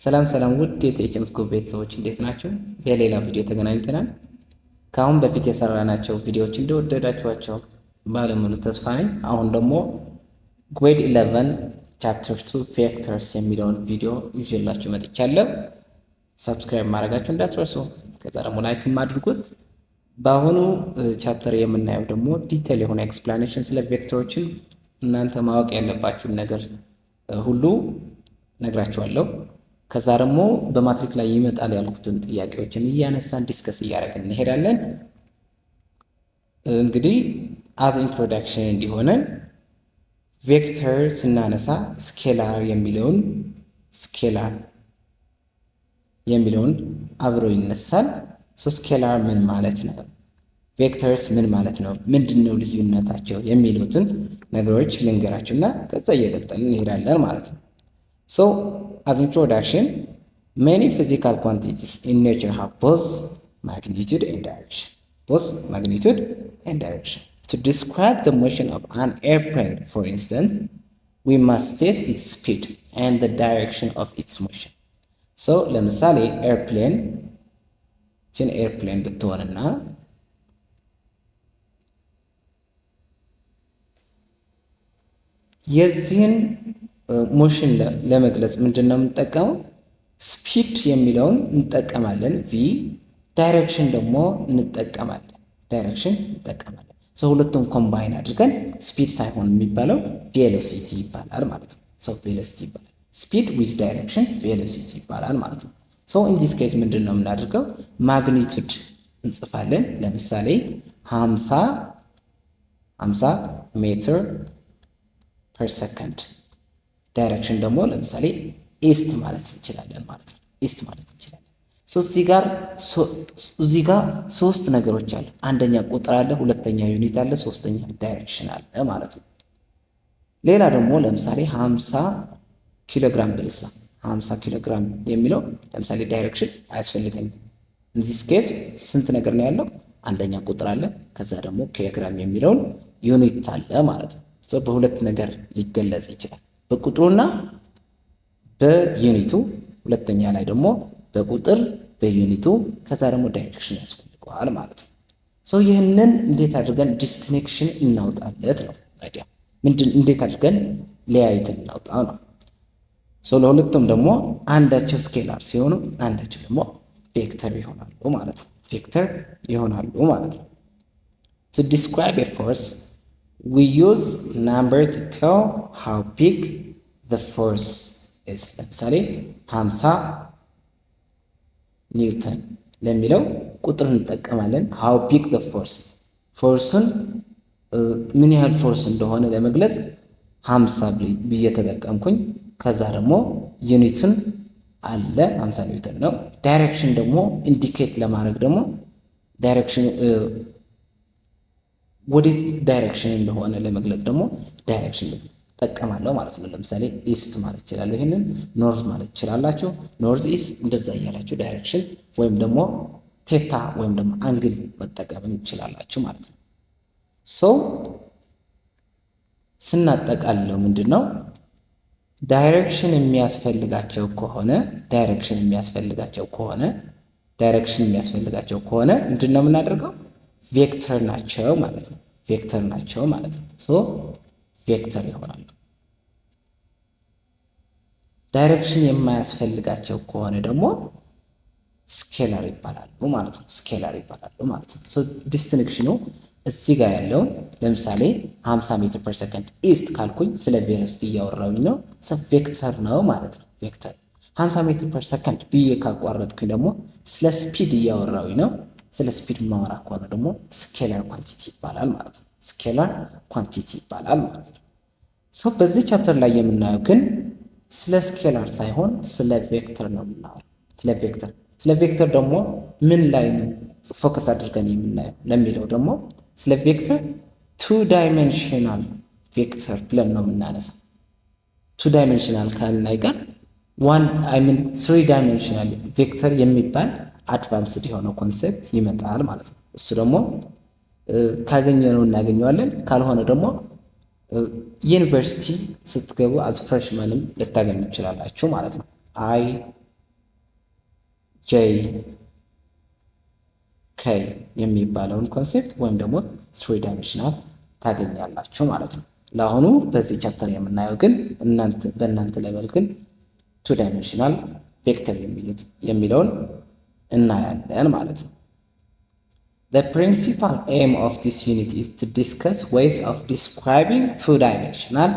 ሰላም ሰላም ውድ የቴክም ስኩል ቤተሰቦች እንዴት ናቸው? በሌላ ቪዲዮ ተገናኝተናል። ከአሁን በፊት የሰራናቸው ቪዲዮዎች እንደወደዳችኋቸው ባለሙሉ ተስፋ ነኝ። አሁን ደግሞ ግሬድ 11 ቻፕተር 2 ቬክተርስ የሚለውን ቪዲዮ ይዤላችሁ መጥቻለሁ። ሰብስክራይብ ማድረጋችሁ እንዳትረሱ፣ ከዛ ደግሞ ላይክም አድርጉት። በአሁኑ ቻፕተር የምናየው ደግሞ ዲቴል የሆነ ኤክስፕላኔሽን ስለ ቬክተሮችን እናንተ ማወቅ ያለባችሁን ነገር ሁሉ ነግራችኋለሁ። ከዛ ደግሞ በማትሪክ ላይ ይመጣል ያልኩትን ጥያቄዎችን እያነሳን ዲስከስ እያደረግን እንሄዳለን። እንግዲህ አዝ ኢንትሮዳክሽን እንዲሆነን ቬክተር ስናነሳ ስኬላር የሚለውን አብሮ ይነሳል። ስኬላር ምን ማለት ነው? ቬክተርስ ምን ማለት ነው? ምንድነው ልዩነታቸው? የሚሉትን ነገሮች ልንገራችሁና ከዛ እየቀጠልን እንሄዳለን ማለት ነው። So, as introduction, many physical quantities in nature have both magnitude and direction. To describe the motion of an airplane, for instance, we must state its speed and the direction of its motion. So, ለምሳሌ ኤርፕሌን ብትሆንና የዚህን ሞሽን ለመግለጽ ምንድነው የምንጠቀመው? ስፒድ የሚለውን እንጠቀማለን። ቪ ዳይሬክሽን ደግሞ እንጠቀማለን። ሰው ሁለቱም ኮምባይን አድርገን ስፒድ ሳይሆን የሚባለው ቬሎሲቲ ይባላል ማለት ነው። ሰው ቬሎሲቲ ይባላል። ስፒድ ዊዝ ዳይሬክሽን ቬሎሲቲ ይባላል ማለት ነው። ሰው ኢን ዲስ ኬዝ ምንድን ነው የምናደርገው? ማግኒቱድ እንጽፋለን። ለምሳሌ 50 ሜትር ፐር ሰከንድ። ዳይሬክሽን ደግሞ ለምሳሌ ኢስት ማለት እንችላለን ማለት ነው። እዚህ ጋር ሶስት ነገሮች አሉ። አንደኛ ቁጥር አለ፣ ሁለተኛ ዩኒት አለ፣ ሶስተኛ ዳይሬክሽን አለ ማለት ነው። ሌላ ደግሞ ለምሳሌ 50 ኪሎ ግራም ብልሳ 50 ኪሎ ግራም የሚለው ለምሳሌ ዳይሬክሽን አያስፈልገኝም። እዚህ ኬዝ ስንት ነገር ነው ያለው? አንደኛ ቁጥር አለ፣ ከዛ ደግሞ ኪሎ ግራም የሚለውን ዩኒት አለ ማለት ነው። በሁለት ነገር ሊገለጽ ይችላል፣ በቁጥሩና በዩኒቱ። ሁለተኛ ላይ ደግሞ በቁጥር በዩኒቱ፣ ከዛ ደግሞ ዳይሬክሽን ያስፈልገዋል ማለት ነው። ይህንን እንዴት አድርገን ዲስቲንክሽን እናውጣለት ነው። ታዲያ እንዴት አድርገን ለያይተን እናውጣው ነው። ለሁለቱም ደግሞ አንዳቸው ስኬላር ሲሆኑ አንዳቸው ደግሞ ቬክተር ይሆናሉ ማለት ነው። To describe a force, we use number to tell how big the force is. ለምሳሌ 50 ኒውተን ለሚለው ቁጥር እንጠቀማለን። how big the force፣ ፎርሱን ምን ያህል ፎርስ እንደሆነ ለመግለጽ 50 ብዬ ተጠቀምኩኝ። ከዛ ደግሞ ዩኒቱን አለ 50 ኒውተን ነው። ዳይሬክሽን ደግሞ ኢንዲኬት ለማድረግ ደግሞ ዳይሬክሽን ወዴት ዳይሬክሽን እንደሆነ ለመግለጽ ደግሞ ዳይሬክሽን ጠቀማለሁ ማለት ነው። ለምሳሌ ኢስት ማለት እችላለሁ፣ ይሄንን ኖርዝ ማለት ትችላላችሁ። ኖርዝ ኢስት እንደዛ እያላችሁ ዳይሬክሽን ወይም ደግሞ ቴታ ወይም ደግሞ አንግል መጠቀም ትችላላችሁ ማለት ነው። ስናጠቃልለው ምንድነው ዳይሬክሽን የሚያስፈልጋቸው ከሆነ ምንድነው የምናደርገው? ቬክተር ናቸው ማለት ነው። ቬክተር ይሆናሉ። ዳይሬክሽን የማያስፈልጋቸው ከሆነ ደግሞ ስኬላር ይባላሉ ማለት ነው። ዲስቲንክሽኑ እዚህ ጋር ያለውን ለምሳሌ 50 ሜትር ፐር ሰከንድ ኢስት ካልኩኝ ስለ ቬሎሲቲ እያወራሁኝ ነው። ቬክተር ነው ማለት ነው። 50 ሜትር ፐር ሰከንድ ብዬ ካቋረጥኩኝ ደግሞ ስለ ስፒድ እያወራሁኝ ነው። ስለ ስፒድ ማወራ ከሆነ ደግሞ ስኬላር ኳንቲቲ ይባላል ማለት ነው። በዚህ ቻፕተር ላይ የምናየው ግን ስለ ስኬላር ሳይሆን ስለ ቬክተር ነው የምናወራው። ስለ ቬክተር ደግሞ ምን ላይ ነው ፎከስ አድርገን የምናየው ለሚለው ደግሞ ስለ ቬክተር 2 ዳይሜንሽናል ቬክተር ብለን ነው የምናነሳው። 2 ዳይሜንሽናል ካልን አይቀር 3 ዳይሜንሽናል ቬክተር የሚባል አድቫንስድ የሆነው ኮንሴፕት ይመጣል ማለት ነው። እሱ ደግሞ ካገኘነው እናገኘዋለን፣ ካልሆነ ደግሞ ዩኒቨርሲቲ ስትገቡ አዝ ፍሬሽማንም ልታገኙ ትችላላችሁ ማለት ነው። ጄ ኬ የሚባለውን ኮንሴፕት ወይም ደግሞ ትሪ ዳይሜንሽናል ታገኛላችሁ ማለት ነው። ለአሁኑ በዚህ ቻፕተር የምናየው ግን በእናንተ ሌቨል ግን ቱ ዳይሜንሽናል ቬክተር የሚለውን እናያለን ማለት ነው። The principal aim of this unit is to discuss ways of describing two-dimensional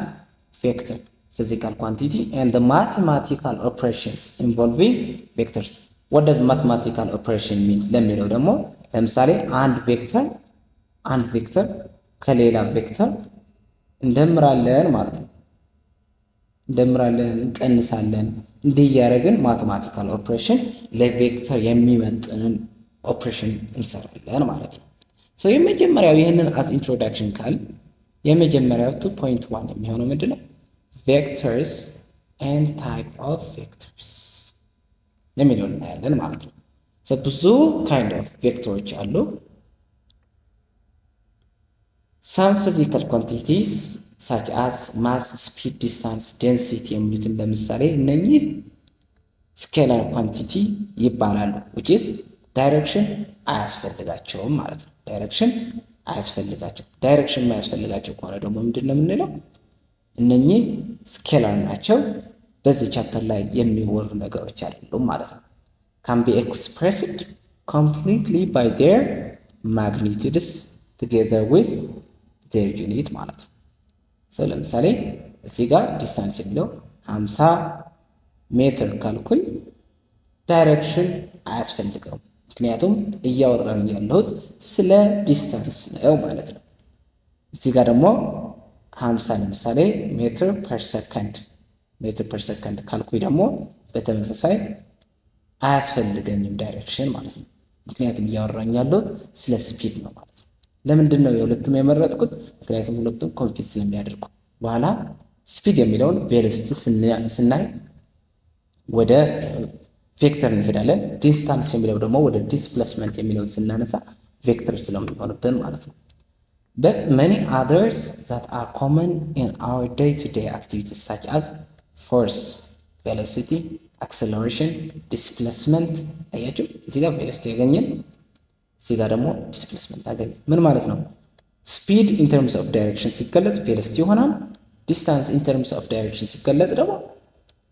vector physical quantity and the mathematical operations involving vectors. What does mathematical operation mean? ለሚለው ደግሞ ለምሳሌ አንድ ቬክተር ከሌላ ቬክተር እንደምራለን ማለት ነው። እንደምራለን፣ እንቀንሳለን፣ እንዲህ እያደረግን ማቴማቲካል ኦፕሬሽን ለቬክተር የሚመጥንን ኦፕሬሽን እንሰራለን ማለት ነው። ሶ የመጀመሪያው ይህንን አስ ኢንትሮዳክሽን ካል የመጀመሪያው 2.1 የሚሆነው ምንድነው? ቬክተርስ ኤንድ ታይፕ ኦፍ ቬክተርስ የሚለውን እናያለን ማለት ነው። ሶ ብዙ ካይንድ ኦፍ ቬክተሮች አሉ። some physical quantities such as mass, speed, distance, density የሚሉትን ለምሳሌ እነኚህ ስኬላር ኳንቲቲ ይባላሉ። which is ዳይሬክሽን አያስፈልጋቸውም ማለት ነው። ዳይሬክሽን የማያስፈልጋቸው ከሆነ ደግሞ ምንድን ነው የምንለው? እነኚህ ስኬላር ናቸው። በዚህ ቻፕተር ላይ የሚወሩ ነገሮች አይደሉም ማለት ነው። can be expressed completely by their magnitudes together with their unit ማለት ነው። ለምሳሌ እዚህ ጋር ዲስታንስ የሚለው 50 ሜትር ካልኩኝ ዳይሬክሽን አያስፈልገውም። ምክንያቱም እያወራን ያለሁት ስለ ዲስታንስ ነው ማለት ነው። እዚህ ጋር ደግሞ 50 ለምሳሌ ሜትር ፐር ሰከንድ ካልኩኝ ደግሞ በተመሳሳይ አያስፈልገኝም ዳይሬክሽን ማለት ነው። ምክንያቱም እያወራን ያለሁት ስለ ስፒድ ነው ማለት ነው። ለምንድን ነው የሁለቱም የመረጥኩት? ምክንያቱም ሁለቱም ኮምፒት ስለሚያደርጉ። በኋላ ስፒድ የሚለውን ቬሎሲቲ ስናይ ወደ ቬክተር እንሄዳለን። ዲስታንስ የሚለው ደግሞ ወደ ዲስፕሌስመንት የሚለውን ስናነሳ ቬክተር ስለሚሆንብን ማለት ነው። but many others that are common in our day-to-day activities such as force, velocity, acceleration, displacement አያችሁ፣ እዚህ ጋር ቬሎሲቲ ያገኘን፣ እዚህ ጋር ደግሞ ዲስፕሌስመንት አገኘን። ምን ማለት ነው? ስፒድ ኢን ተርምስ ኦፍ ዳይሬክሽን ሲገለጽ ቬሎሲቲ ይሆናል። ዲስታንስ ኢን ተርምስ ኦፍ ዳይሬክሽን ሲገለጽ ደግሞ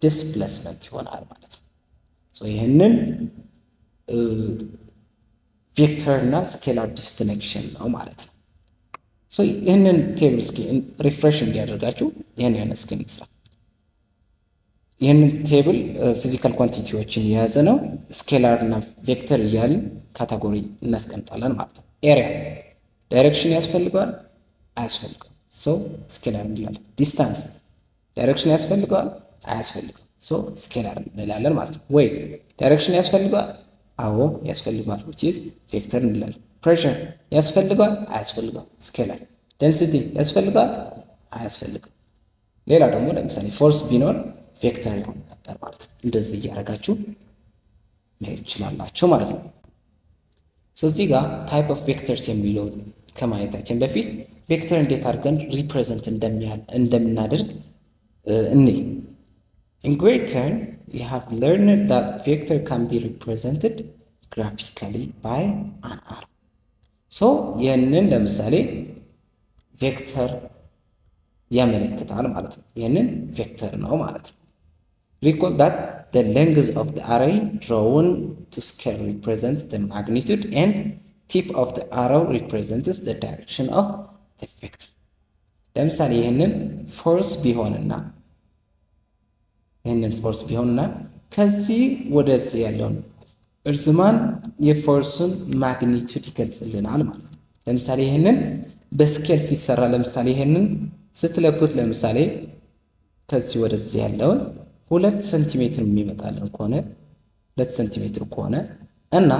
ዲስፕሌስመንት ይሆናል ማለት ነው። ይህንን ቬክተር እና ስኬላር ዲስቲንክሽን ነው ማለት ነው። ይህንን ቴብል እስኪ ሪፍሬሽ እንዲያደርጋችሁ ይህን እስኪ እንስራ። ይህንን ቴብል ፊዚካል ኳንቲቲዎችን የያዘ ነው። ስኬላር እና ቬክተር እያልን ካቴጎሪ እናስቀምጣለን ማለት ነው። ኤሪያ ዳይሬክሽን ያስፈልገዋል አያስፈልገው? ስኬላር እንላለን። ዲስታንስ ዳይሬክሽን ያስፈልገዋል አያስፈልገው? ስኬላር እንላለን ማለት ነው። ዌይት ዳይሬክሽን ያስፈልገዋል? አዎ ያስፈልገዋል፣ which is ቬክተር እንላለን። ፕሬሸር ያስፈልገዋል አያስፈልገው? ስኬላር። ዴንሲቲ ያስፈልገዋል አያስፈልገው? ሌላ ደግሞ ለምሳሌ ፎርስ ቢኖር ቬክተር ይሆን ነበር ማለት ነው። እንደዚህ እያደረጋችሁ መሄድ ትችላላችሁ ማለት ነው። እዚህ ጋር ታይፕ ኦፍ ቬክተርስ የሚለውን ከማየታችን በፊት ቬክተር እንዴት አድርገን ሪፕሬዘንት እንደምናደርግ እኔ In grade 10, you have learned that vector can be represented graphically by an arrow. ይህንን ለምሳሌ ቬክተር ያመለክታል ማለት ነው። ይህንን ቬክተር ነው ማለት ነው። Recall that the length of the array drawn to scale represents the magnitude and tip of the arrow represents the direction of the vector. ለምሳሌ ይህንን ፎርስ ቢሆንና ከዚህ ወደዚህ ያለውን እርዝማን የፎርሱን ማግኒቱድ ይገልጽልናል ማለት ነው። ለምሳሌ ይህንን በስኬል ሲሰራ ለምሳሌ ይህንን ስትለኩት ለምሳሌ ከዚህ ወደዚህ ያለውን 2 ሴንቲሜትር የሚመጣልን ከሆነ 2 ሴንቲሜትር ከሆነ እና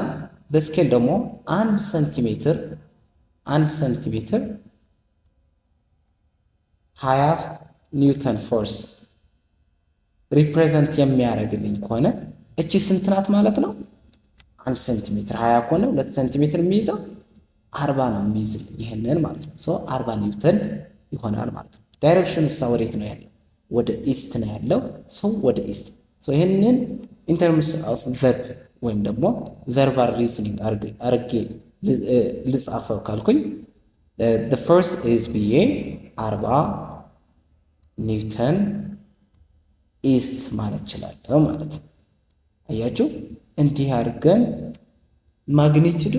በስኬል ደግሞ 1 ሴንቲሜትር 20 ኒውተን ፎርስ ሪፕሬዘንት የሚያደርግልኝ ከሆነ እቺ ስንት ናት ማለት ነው? 1 ሴንቲሜትር 20 ከሆነ 2 ሴንቲሜትር የሚይዘው 40 ነው የሚይዝልኝ ይሄንን ማለት ነው። 40 ኒውተን ይሆናል ማለት ነው። ዳይሬክሽን እሳ ወዴት ነው ያለው? ወደ ኢስት ነው ያለው። ወደ ኢስት። ይሄንን ኢን ተርምስ ኦፍ ቨርብ ወይም ደግሞ ቨርባል ሪዝኒንግ አርጌ ልጻፈው ካልኩኝ the first is ብዬ 40 ኒውተን ኢስት ማለት እችላለሁ ማለት ነው። አያችሁ እንዲህ አድርገን ማግኒቲዩድ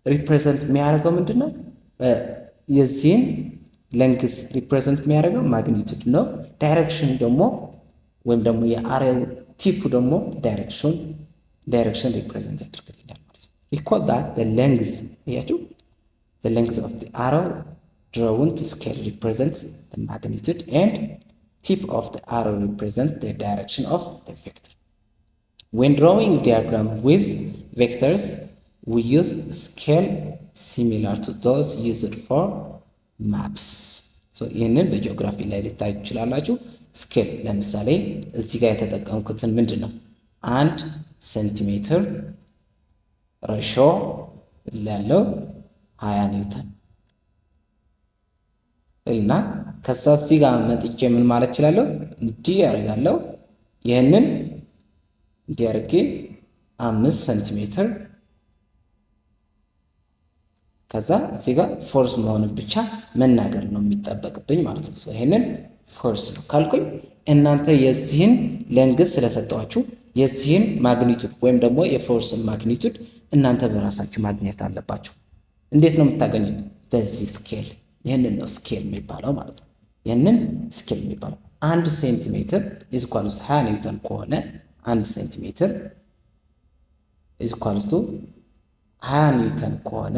ሪፕሬዘንት የሚያደርገው ምንድን ነው? የዚህን ሌንግዝ ሪፕሬዘንት የሚያደርገው ማግኒቲዩድ ነው። ዳይሬክሽን ደግሞ ወይም ደግሞ የአሬው ቲፑ ደግሞ ዳይሬክሽን ሪፕሬዘንት ያደርግልኛል ማለት ነው። ሪኮል ዳት the length አያችሁ the length of the arrow drawn to scale represents the magnitude and tip of the arrow represents the direction of the vector. When drawing diagram with vectors, we use scale similar to those used for maps. So ይህንን በጂኦግራፊ ላይ ልታዩ ትችላላችሁ። ስኬል ለምሳሌ እዚህ ጋር የተጠቀምኩትን ምንድን ነው 1 ሴንቲሜትር ሬሾ ያለው 20 ኒውተን እና ከዛ እዚህ ጋር መጥቼ ምን ማለት እችላለሁ? እንዲህ ያደርጋለሁ። ይህንን እንዲህ አድርጌ 5 ሴንቲሜትር ከዛ እዚህ ጋር ፎርስ መሆኑን ብቻ መናገር ነው የሚጠበቅብኝ ማለት ነው። ይህንን ፎርስ ነው ካልኩኝ እናንተ የዚህን ሌንግዝ ስለሰጠዋችሁ የዚህን ማግኒቱድ ወይም ደግሞ የፎርስን ማግኒቱድ እናንተ በራሳችሁ ማግኘት አለባችሁ። እንዴት ነው የምታገኙት? በዚህ ስኬል። ይህንን ነው ስኬል የሚባለው ማለት ነው። ይህንን ስኬል የሚባለው 1 ሴንቲሜትር ኢዝ ኢኳልስ ቱ 20 ኒውተን ከሆነ 1 ሴንቲሜትር ኢዝ ኢኳልስ ቱ 20 ኒውተን ከሆነ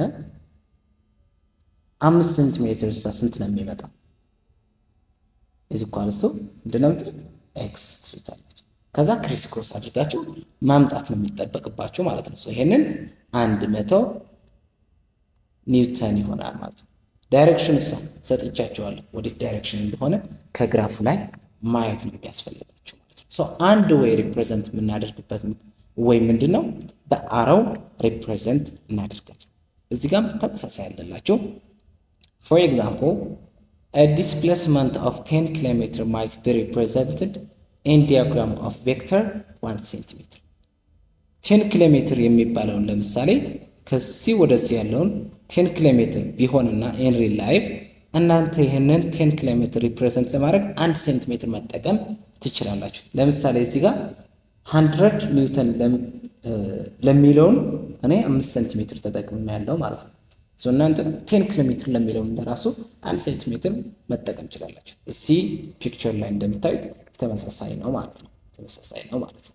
5 ሴንቲሜትር ስንት ነው የሚመጣው? ኢዝ ኢኳልስ ቱ ምንድን ነው የምትሉት? ኤክስ ትሉታላችሁ። ከዛ ክሪስ ክሮስ አድርጋችሁ ማምጣት ነው የሚጠበቅባችሁ ማለት ነው። ይሄንን 100 ኒውተን ይሆናል ማለት ነው። ዳይሬክሽን ሰጥቻቸዋለሁ። ወዴት ዳይሬክሽን እንደሆነ ከግራፉ ላይ ማየት ነው የሚያስፈልጋችሁ ማለት ነው። አንድ ወይ ሪፕሬዘንት የምናደርግበት ወይ ምንድን ነው? በአረው ሪፕሬዘንት እናደርጋለን። እዚህ ጋር ተመሳሳይ ያለላቸው for example a displacement of 10 km might be represented in diagram of vector 1 cm 10 km የሚባለውን ለምሳሌ ከዚህ ወደዚህ ያለውን 10 km ቢሆንና in real life እናንተ ይሄንን 10 km ሪፕሬዘንት ለማድረግ 1 ሴንቲሜትር መጠቀም ትችላላችሁ። ለምሳሌ እዚህ ጋር 100 ኒውተን ለሚለውን እኔ 5 ሴንቲሜትር ተጠቅሜያለሁ ማለት ነው። እናንተ 10 ኪሎ ሜትር ለሚለው እንደራሱ 1 ሴንቲሜትር መጠቀም ትችላላችሁ። እዚህ ፒክቸር ላይ እንደምታዩት ተመሳሳይ ነው ማለት ነው።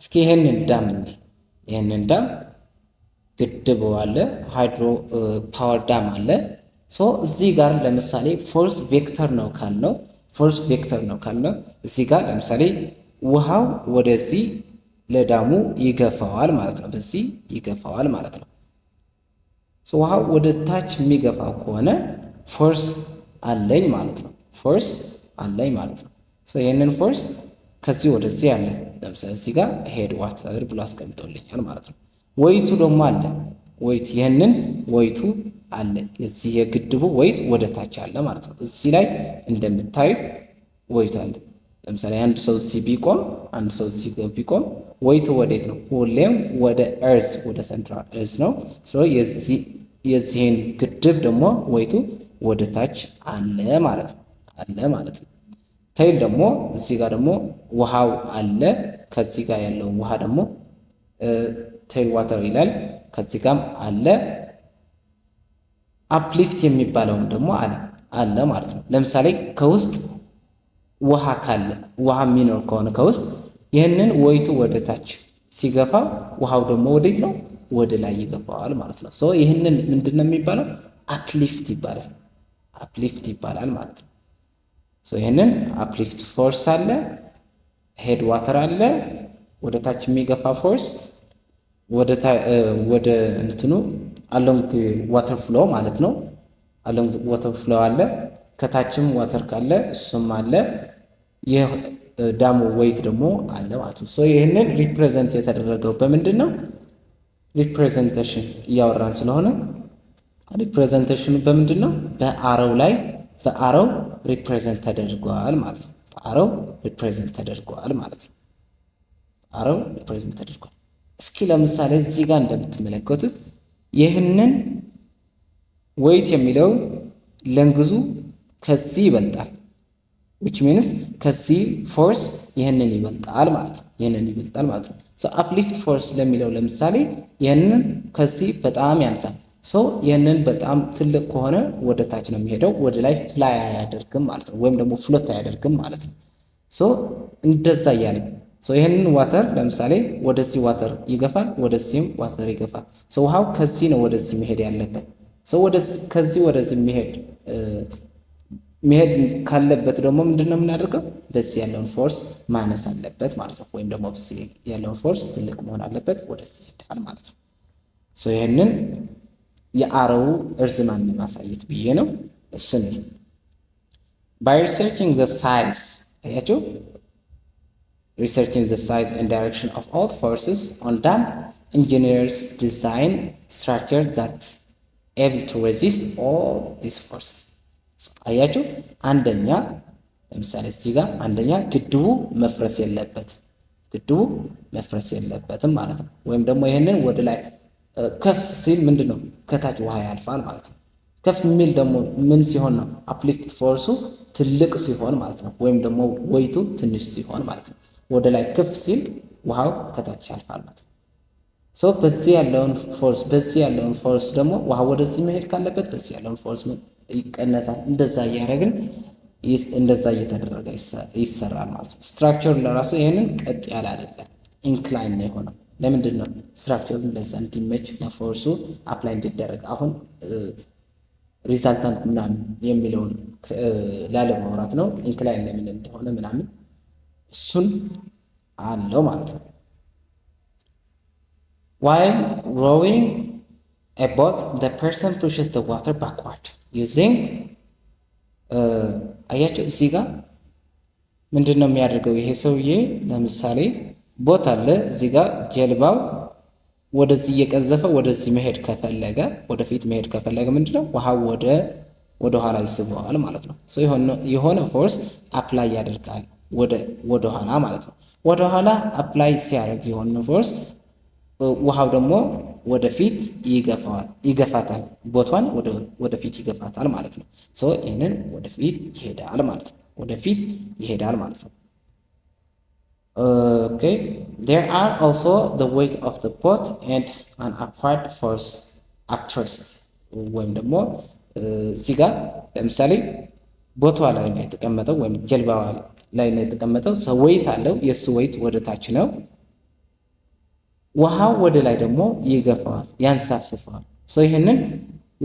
እስኪ ይሄንን ዳም ግድብ አለ፣ ሃይድሮ ፓወር ዳም አለ። እዚህ ጋር ለምሳሌ ፎርስ ቬክተር ነው ካልነው እዚህ ጋር ለምሳሌ ውሃው ወደዚህ ለዳሙ ይገፋዋል ማለት ነው። በዚህ ይገፋዋል ማለት ነው። ውሃው ወደ ታች የሚገፋው ከሆነ ፎርስ አለኝ ማለት ነው። ይህንን ፎርስ ከዚህ ወደዚህ አለ። ለምሳሌ እዚህ ጋር ሄድ ዋተር ብሎ አስቀምጦልኛል ማለት ነው። ወይቱ ደግሞ አለ። ይህንን ወይቱ አለ። የዚህ የግድቡ ወይት ወደ ታች አለ ማለት ነው። እዚህ ላይ እንደምታዩት ወይቱ አለ። ለምሳሌ አንድ ሰው እዚህ ቢቆም ወይቱ ወዴት ነው? ሁሌም ወደ ኤርዝ ወደ ሴንትራል ኤርዝ ነው። የዚህን ግድብ ደግሞ ወይቱ ወደ ታች አለ ማለት ነው። ቴይል ደግሞ እዚህ ጋር ደግሞ ውሃው አለ። ከዚህ ጋር ያለውን ውሃ ደግሞ ቴይል ዋተር ይላል። ከዚህ ጋርም አለ። አፕሊፍት የሚባለውም ደግሞ አለ ማለት ነው። ለምሳሌ ከውስጥ ውሃ የሚኖር ከሆነ ከውስጥ ይህንን ወይቱ ወደ ታች ሲገፋው ውሃው ደግሞ ወዴት ነው? ወደ ላይ ይገፋዋል ማለት ነው። ይህንን ምንድን ነው የሚባለው? አፕሊፍት ይባላል ማለት ነው። ይህንን አፕሊፍት ፎርስ አለ፣ ሄድ ዋተር አለ፣ ወደ ታች የሚገፋ ፎርስ ወደ እንትኑ አሎንግ ዋተር ፍሎ ማለት ነው። አሎንግ ዋተር ፍሎ አለ። ከታችም ዋተር ካለ እሱም አለ። የዳሙ ዌይት ደግሞ አለ ማለት ነው። ይህንን ሪፕሬዘንት የተደረገው በምንድን ነው? ሪፕሬዘንቴሽን እያወራን ስለሆነ ሪፕሬዘንቴሽኑ በምንድን ነው? በአረው ሪፕሬዘንት ተደርጓል ማለት ነው። በአረው ሪፕሬዘንት ተደርጓል ማለት ነው። አረው ሪፕሬዘንት ተደርጓል። እስኪ ለምሳሌ እዚህ ጋር እንደምትመለከቱት ይህንን ዌይት የሚለው ለንግዙ ከዚህ ይበልጣል which means ከዚህ ፎርስ ይህንን ይበልጣል ማለት ነው። ይህንን ይበልጣል ማለት ነው። ሶ አፕሊፍት ፎርስ ለሚለው ለምሳሌ ይህንን ከዚህ በጣም ያንሳል። ሶ ይህንን በጣም ትልቅ ከሆነ ወደ ታች ነው የሚሄደው፣ ወደ ላይ ፍላይ አያደርግም ማለት ነው። ወይም ደግሞ ፍሎት አያደርግም ማለት ነው። ሶ እንደዛ እያለ ሶ ይህንን ዋተር ለምሳሌ ወደዚህ ዋተር ይገፋል፣ ወደዚህም ዋተር ይገፋል። ሶ ውሃው ከዚህ ነው ወደዚህ መሄድ ያለበት። ሶ ከዚህ ወደዚህ መሄድ ካለበት ደግሞ ምንድን ነው የምናደርገው? በዚህ ያለውን ፎርስ ማነስ አለበት ማለት ነው። ወይም ደግሞ በዚህ ያለውን ፎርስ ትልቅ መሆን አለበት፣ ወደዚህ ይሄዳል ማለት ነው። ሶ ይህንን የአረው እርዝማን ማሳየት ብዬ ነው። እሱን by researching the size አያችሁ researching the size and direction of all forces on dam engineers design structure that able to resist all these forces አያችሁ አንደኛ ለምሳሌ እዚህ ጋር አንደኛ ግድቡ መፍረስ የለበትም ማለት ነው። ወይም ደግሞ ይሄንን ወደ ላይ ከፍ ሲል ምንድነው ከታች ውሃ ያልፋል ማለት ነው። ከፍ የሚል ደግሞ ምን ሲሆን ነው? አፕሊፍት ፎርሱ ትልቅ ሲሆን ማለት ነው። ወይም ደግሞ ወይቱ ትንሽ ሲሆን ማለት ነው። ወደ ላይ ከፍ ሲል ውሃው ከታች ያልፋል ማለት ነው። ሶ በዚህ ያለውን ፎርስ ደግሞ ውሃ ወደዚህ መሄድ ካለበት በዚህ ያለውን ፎርስ ይቀነሳል። እንደዛ እያደረግን እንደዛ እየተደረገ ይሰራል ማለት ነው። ስትራክቸሩ ለራሱ ይሄንን ቀጥ ያለ አይደለም፣ ኢንክላይን ነው የሆነው። ለምንድን ነው? ስትራክቸሩ ለዛ እንዲመች ለፎርሱ አፕላይ እንዲደረግ። አሁን ሪዛልታንት ምናምን የሚለውን ላለማውራት ነው። ኢንክላይን ለምን እንደሆነ ምናምን እሱን አለው ማለት ነው። while rowing a boat the person pushes the water backward using አያቸው እዚህ ጋር ምንድን ነው የሚያደርገው ይሄ ሰውዬ? ለምሳሌ ቦት አለ እዚህ ጋር ጀልባው ወደዚህ እየቀዘፈ ወደዚህ መሄድ ከፈለገ ወደፊት መሄድ ከፈለገ ምንድነው ውሃው ወደ ኋላ ይስበዋል ማለት ነው። ሶ የሆነ ፎርስ አፕላይ ያደርጋል ወደ ኋላ ማለት ነው። ወደ ኋላ አፕላይ ሲያደርግ የሆነ ፎርስ ውሃው ደግሞ ወደፊት ይገፋታል፣ ቦቷን ወደፊት ይገፋታል ማለት ነው። ሶ ይህንን ወደፊት ይሄዳል ማለት ነው። Okay, there are also the weight of the boat and an upward force upthrust ወይም ደግሞ እዚህ ጋር ለምሳሌ ቦቷ ላይ ነው የተቀመጠው ወይም ጀልባዋ ላይ ነው የተቀመጠው። ሰው ዌይት አለው፣ የሱ ዌይት ወደ ታች ነው። ውሃው ወደ ላይ ደግሞ ይገፋዋል፣ ያንሳፍፈዋል። ሶ ይሄንን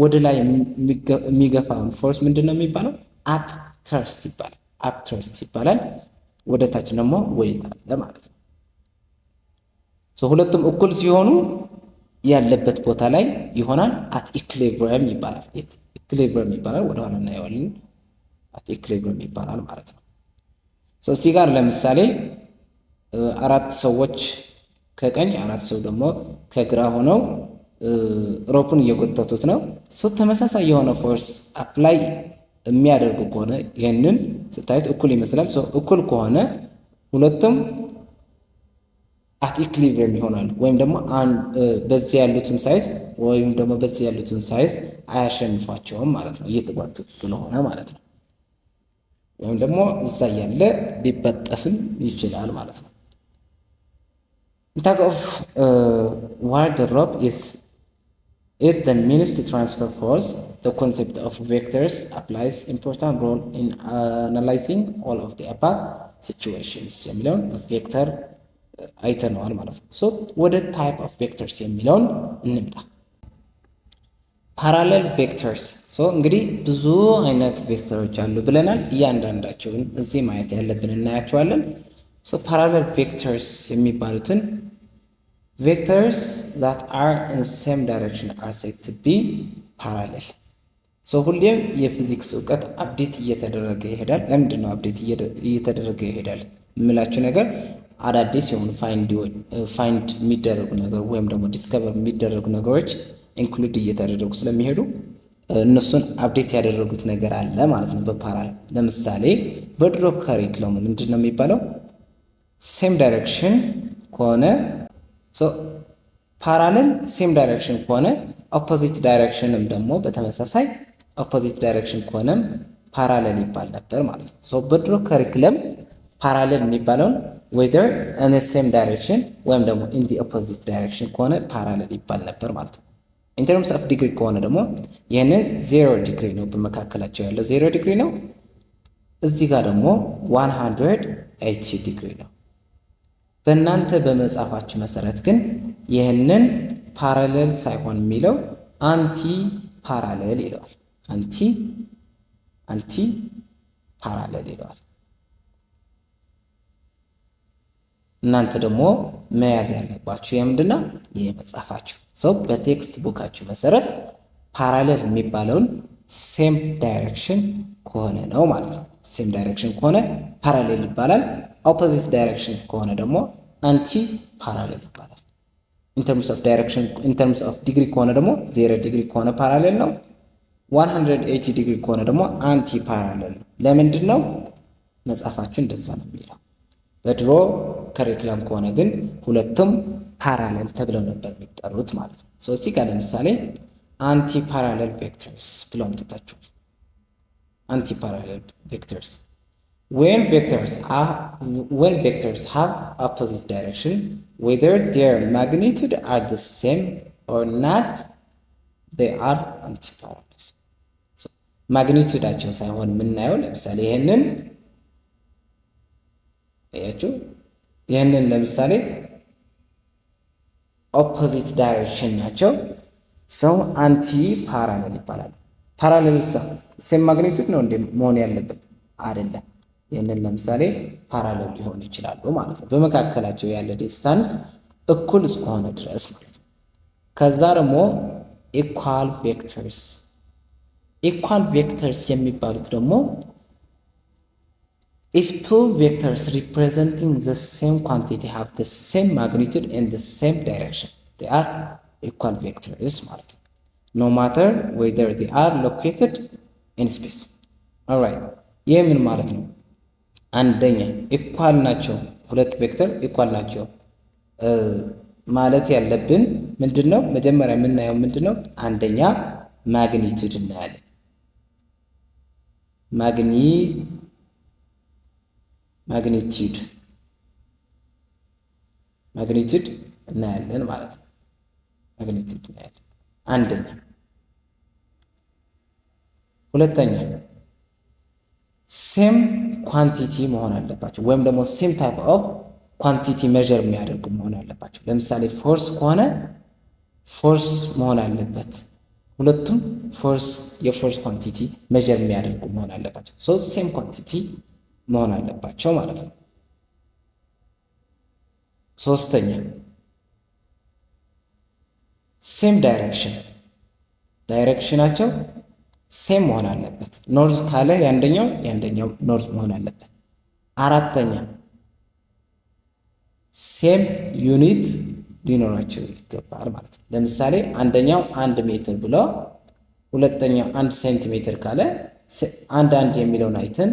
ወደ ላይ የሚገፋውን ፎርስ ምንድነው የሚባለው? upthrust ይባላል። ወደ ታች ደግሞ ዌይት አለ ማለት ነው። ሶ ሁለቱም እኩል ሲሆኑ ያለበት ቦታ ላይ ይሆናል። አት ኢኩሊብሪየም ይባላል። ወደ ኋላ እናየዋለን። አት ኢኩሊብሪየም ይባላል ማለት ነው። ሶ እዚህ ጋር ለምሳሌ 4 ሰዎች ከቀኝ 4 ሰው ደግሞ ከግራ ሆነው ሮፑን እየጎተቱት ነው። ሶ ተመሳሳይ የሆነ ፎርስ አፕላይ የሚያደርጉ ከሆነ ይህንን ስታዩት እኩል ይመስላል። ሶ እኩል ከሆነ ሁለቱም አት ኢኩሊብሪየም ይሆናሉ። ወይም ደግሞ በዚህ ያሉትን ሳይዝ ወይም ደግሞ በዚህ ያሉትን ሳይዝ አያሸንፏቸውም ማለት ነው፣ እየተጓተቱ ስለሆነ ማለት ነው። ወይም ደግሞ እዛ ያለ ሊበጠስም ይችላል ማለት ነው። Tug of war the rope is the means to transfer force. The concept of vectors applies important role in analyzing all of the above situations የሚለውን ቬክተር አይተነዋል ማለት ነው። ሶ ወደ ታይፕ ኦፍ ቬክተርስ የሚለውን እንምጣ። ፓራሌል ቬክተርስ። ሶ እንግዲህ ብዙ አይነት ቬክተሮች አሉ ብለናል። እያንዳንዳቸውን እዚህ ማየት ያለብን እናያቸዋለን። ሶ ፓራሌል ቬክተርስ የሚባሉትን vectors that are in same direction are said to be parallel. ሶ ሁሌም የፊዚክስ እውቀት አፕዴት እየተደረገ ይሄዳል። ለምንድን ነው አፕዴት እየተደረገ ይሄዳል የምላችሁ ነገር አዳዲስ የሆኑ ፋይንድ የሚደረጉ ነገር ወይም ደግሞ ዲስከቨር የሚደረጉ ነገሮች ኢንክሉድ እየተደረጉ ስለሚሄዱ እነሱን አፕዴት ያደረጉት ነገር አለ ማለት ነው በፓራሌል። ለምሳሌ በድሮ ካሪክለም ምንድን ነው የሚባለው? ሴም ዳይሬክሽን ከሆነ ፓራሌል ሴም ዳይሬክሽን ከሆነ ኦፖዚት ዳይሬክሽንም ደግሞ በተመሳሳይ ኦፖዚት ዳይሬክሽን ከሆነም ፓራሌል ይባል ነበር ማለት ነው። በድሮ ካሪክለም ፓራሌል የሚባለውን ዌዘር ኢን ሴም ዳይሬክሽን ወይም ደግሞ ኢን ዲ ኦፖዚት ዳይሬክሽን ከሆነ ፓራሌል ይባል ነበር ማለት ነው። ኢን ተርምስ ኦፍ ዲግሪ ከሆነ ደግሞ ይህንን 0 ዲግሪ ነው፣ በመካከላቸው ያለው 0 ዲግሪ ነው። እዚህ ጋር ደግሞ 180 ዲግሪ ነው። በእናንተ በመጻፋችሁ መሰረት ግን ይህንን ፓራሌል ሳይሆን የሚለው አንቲ ፓራሌል ይለዋል። አንቲ ፓራሌል ይለዋል። እናንተ ደግሞ መያዝ ያለባችሁ የምንድነው የመጻፋችሁ በቴክስት ቡካችሁ መሰረት ፓራሌል የሚባለውን ሴም ዳይሬክሽን ከሆነ ነው ማለት ነው። ሴም ዳይሬክሽን ከሆነ ፓራሌል ይባላል። ኦፖዚት ዳይሬክሽን ከሆነ ደግሞ አንቲ ፓራሌል ይባላል። ኢን ተርምስ ኦፍ ዳይሬክሽን ኢን ተርምስ ኦፍ ዲግሪ ከሆነ ደግሞ 0 ዲግሪ ከሆነ ፓራሌል ነው። 180 ዲግሪ ከሆነ ደግሞ አንቲ ፓራሌል ነው። ለምንድን ነው መጻፋችሁ እንደዛ ነው የሚለው። በድሮ ከሪክለም ከሆነ ግን ሁለቱም ፓራሌል ተብለው ነበር የሚጠሩት ማለት ነው። እዚህ ጋር ለምሳሌ አንቲ ፓራሌል ቬክተርስ ብለው አምጥታችኋል። አንቲ ፓራሌል ቬክተርስ when vectors have opposite direction whether their magnitude are the same or not they are antiparallel. ማግኒቱዳቸው ሳይሆን የምናየው ለምሳሌ ይህንን ለምሳሌ ኦፖዚት ዳይሬክሽን ናቸው። አንቲ ፓራሌል ይባላሉ። ፓራሌል ሴም ማግኒቱድ ነው እንደ መሆን ያለበት አይደለም። ይህንን ለምሳሌ ፓራሌል ሊሆኑ ይችላሉ ማለት ነው፣ በመካከላቸው ያለ ዲስታንስ እኩል እስከሆነ ድረስ ማለት ነው። ከዛ ደግሞ ኢኳል ቬክተርስ የሚባሉት ደግሞ if two vectors representing the same quantity have the same magnitude and the same direction they are equal vectors ማለት ነው, no matter whether they are located in space. alright ይህ ምን ማለት ነው? አንደኛ ኢኳል ናቸው፣ ሁለት ቬክተር ኢኳል ናቸው ማለት ያለብን ምንድነው? መጀመሪያ የምናየው ምንድነው? አንደኛ ማግኒቱድ እናያለን። ማግኒቱድ እናያለን ማለት ነው። ማግኒቱድ እናያለን አንደኛ። ሁለተኛ ሴም ኳንቲቲ መሆን አለባቸው፣ ወይም ደግሞ ሴም ታይፕ ኦፍ ኳንቲቲ ሜዥር የሚያደርጉ መሆን አለባቸው። ለምሳሌ ፎርስ ከሆነ ፎርስ መሆን አለበት፣ ሁለቱም የፎርስ ኳንቲቲ ሜዥር የሚያደርጉ መሆን አለባቸው። ሴም ኳንቲቲ መሆን አለባቸው ማለት ነው። ሶስተኛ ሴም ዳይሬክሽናቸው ሴም መሆን አለበት። ኖርዝ ካለ ያንደኛው ኖርዝ መሆን አለበት። አራተኛ ሴም ዩኒት ሊኖራቸው ይገባል ማለት ነው። ለምሳሌ አንደኛው 1 ሜትር ብሎ ሁለተኛው 1 ሴንቲሜትር ካለ አንድ የሚለውን አይተን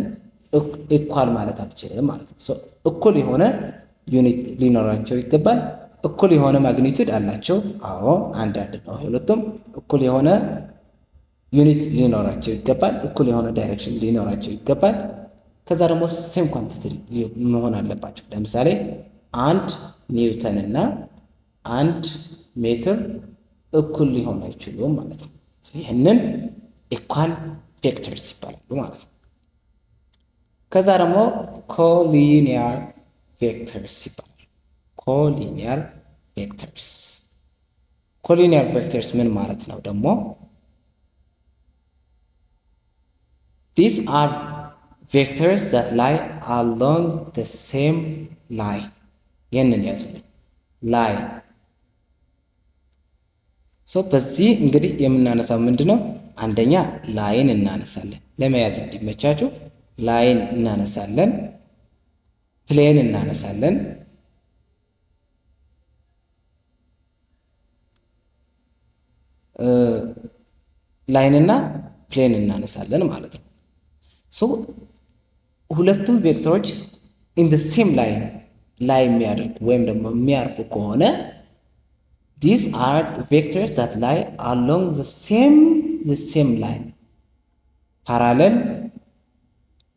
ኢኳል ማለት አልችልም ማለት ነው። እኩል የሆነ ዩኒት ሊኖራቸው ይገባል። እኩል የሆነ ማግኒቱድ አላቸው። አዎ አንድ ነው። ሁለቱም እኩል የሆነ ዩኒት ሊኖራቸው ይገባል። እኩል የሆነ ዳይሬክሽን ሊኖራቸው ይገባል። ከዛ ደግሞ ሴም ኳንቲቲ መሆን አለባቸው። ለምሳሌ 1 ኒውተን እና 1 ሜትር እኩል ሊሆን አይችሉም ማለት ነው። ይህንን ኢኳል ቬክተርስ ይባላሉ ማለት ነው። ከዛ ደግሞ ኮሊኒየር ቬክተርስ ይባላሉ። ኮሊኒየር ቬክተርስ ምን ማለት ነው ደግሞ? These are vectors that lie along the same line. ይህንን ያዙልኝ ላይን። በዚህ እንግዲህ የምናነሳው ምንድነው? አንደኛ ላይን እናነሳለን፣ ለመያዝ እንዲመቻችሁ ላይን እናነሳለን፣ ፕሌን እናነሳለን፣ ላይንና ፕሌን እናነሳለን ማለት ነው። ሶ ሁለቱም ቬክተሮች ኢን ዘ ሴም ላይን ላይ የሚያደርጉ ወይም ደግሞ የሚያርፉ ከሆነ these are the vectors that lie along the same line parallel